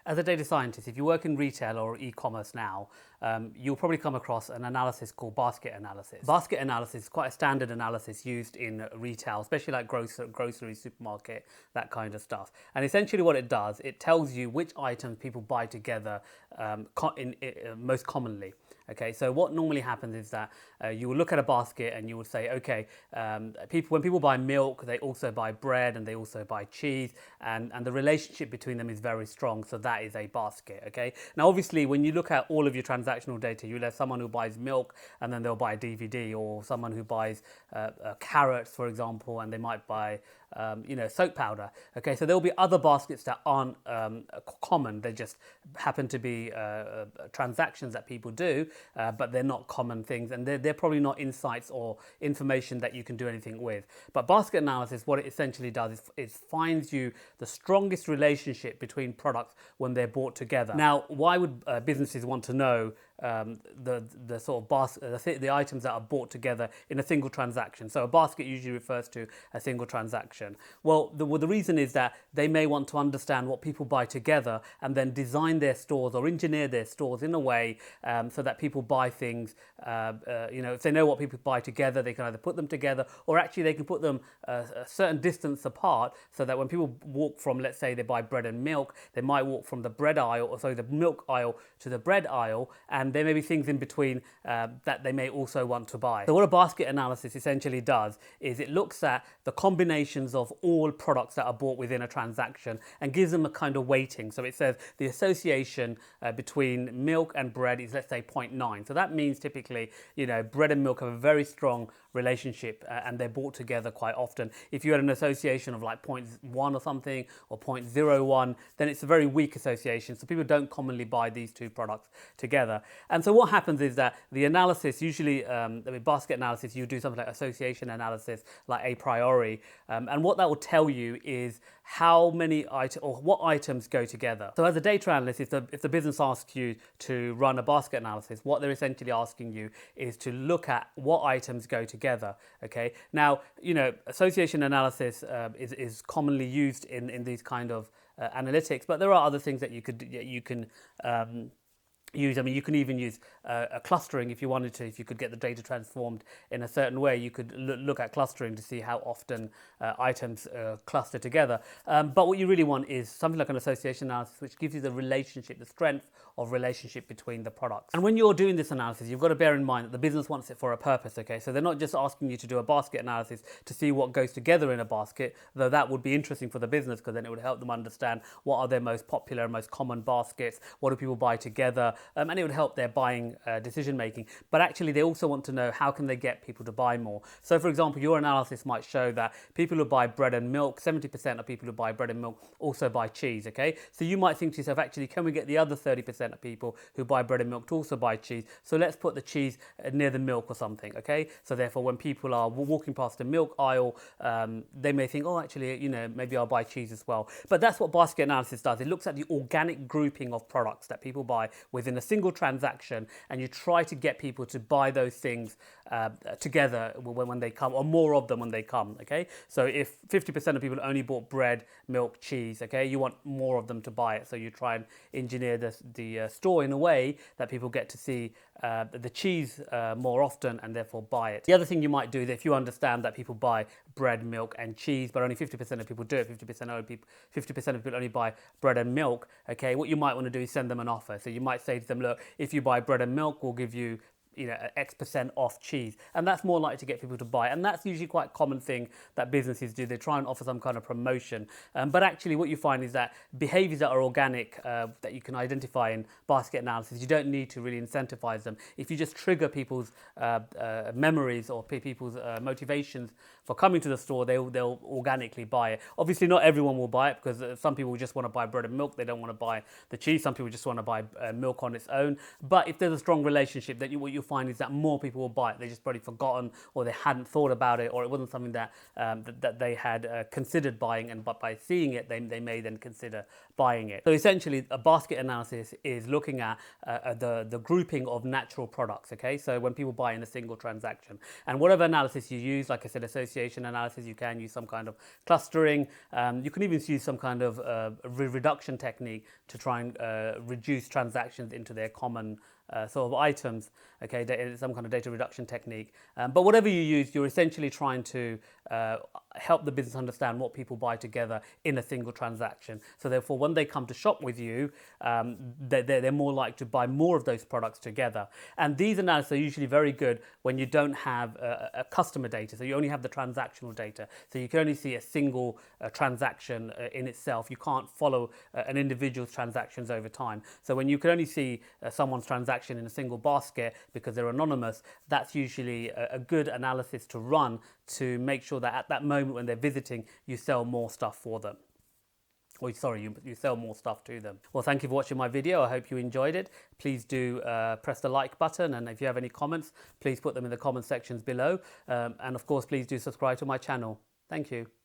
As a data scientist, if you work in retail or e-commerce now, you'll probably come across an analysis called basket analysis. Basket analysis is quite a standard analysis used in retail, especially like grocery, supermarket, that kind of stuff. And essentially what it does, it tells you which items people buy together most commonly. Okay, so what normally happens is that you will look at a basket and you will say, okay, when people buy milk, they also buy bread and they also buy cheese, and the relationship between them is very strong. So that is a basket. Okay, now obviously when you look at all of your transactional data, you'll have someone who buys milk and then they'll buy a DVD, or someone who buys carrots, for example, and they might buy soap powder. Okay, so there'll be other baskets that aren't common. They just happen to be transactions that people do, but they're not common things, and they're probably not insights or information that you can do anything with. But basket analysis, what it essentially does is finds you the strongest relationship between products when they're bought together. Now, why would businesses want to know the sort of basket, the items that are bought together in a single transaction? So a basket usually refers to a single transaction. Well, the reason is that they may want to understand what people buy together and then design their stores or engineer their stores in a way so that people buy things. If they know what people buy together, they can either put them together, or actually they can put them a certain distance apart, so that when people walk from, let's say they buy bread and milk, they might walk from the bread aisle, or sorry, the milk aisle to the bread aisle, and there may be things in between that they may also want to buy. So what a basket analysis essentially does is it looks at the combinations of all products that are bought within a transaction and gives them a kind of weighting. So it says the association between milk and bread is, let's say, 0.9. So that means typically, bread and milk have a very strong relationship and they're bought together quite often. If you had an association of like 0.1 or something, or 0.01, then it's a very weak association. So people don't commonly buy these two products together. And so what happens is that the analysis, usually basket analysis, you do something like association analysis, like a priori. And what that will tell you is how many items or what items go together. So as a data analyst, if the business asks you to run a basket analysis, what they're essentially asking you is to look at what items go together. Okay. Now, association analysis is commonly used in these kind of analytics, but there are other things that you can use. I mean, you can even use a clustering if you wanted to. If you could get the data transformed in a certain way, you could look at clustering to see how often items cluster together. But what you really want is something like an association analysis, which gives you the relationship, the strength of relationship between the products. And when you're doing this analysis, you've got to bear in mind that the business wants it for a purpose. Okay, so they're not just asking you to do a basket analysis to see what goes together in a basket, though that would be interesting for the business, because then it would help them understand what are their most popular and most common baskets, what do people buy together, and it would help their buying decision making. But actually they also want to know how can they get people to buy more. So for example, your analysis might show that people who buy bread and milk, 70% of people who buy bread and milk also buy cheese. Okay, so you might think to yourself, actually, can we get the other 30% of people who buy bread and milk to also buy cheese? So let's put the cheese near the milk or something. Okay, so therefore when people are walking past the milk aisle, they may think, oh, actually, maybe I'll buy cheese as well. But that's what basket analysis does. It looks at the organic grouping of products that people buy within a single transaction, and you try to get people to buy those things together when they come, or more of them when they come. Okay, so if 50% of people only bought bread, milk, cheese, okay, you want more of them to buy it, so you try and engineer the store in a way that people get to see the cheese more often and therefore buy it. The other thing you might do is, if you understand that people buy bread, milk and cheese, but only 50% of people do it, 50% of people only buy bread and milk, okay, what you might want to do is send them an offer. So you might say to them, look, if you buy bread and milk, we'll give you X% off cheese, and that's more likely to get people to buy. And that's usually quite a common thing that businesses do. They try and offer some kind of promotion, but actually what you find is that behaviors that are organic, that you can identify in basket analysis, you don't need to really incentivize them. If you just trigger people's memories or people's motivations for coming to the store, they'll organically buy it. Obviously not everyone will buy it, because some people just want to buy bread and milk, they don't want to buy the cheese. Some people just want to buy milk on its own. But if there's a strong relationship, that what you'll find is that more people will buy it. They just probably forgotten, or they hadn't thought about it, or it wasn't something that that they had considered buying, and but by seeing it, they may then consider buying it. So essentially, a basket analysis is looking at the grouping of natural products. Okay, so when people buy in a single transaction, and whatever analysis you use, like I said, association analysis, you can use some kind of clustering. You can even use some kind of reduction technique to try and reduce transactions into their common sort of items. Okay, some kind of data reduction technique. But whatever you use, you're essentially trying to help the business understand what people buy together in a single transaction. So therefore, when they come to shop with you, they're more likely to buy more of those products together. And these analyses are usually very good when you don't have a customer data. So you only have the transactional data. So you can only see a single transaction in itself. You can't follow an individual's transactions over time. So when you can only see someone's transaction in a single basket because they're anonymous, that's usually a good analysis to run to make sure that at that moment when they're visiting, you sell more stuff for them. Or sorry, you sell more stuff to them. Well, thank you for watching my video. I hope you enjoyed it. Please do press the like button, and if you have any comments, please put them in the comment sections below. And of course, please do subscribe to my channel. Thank you.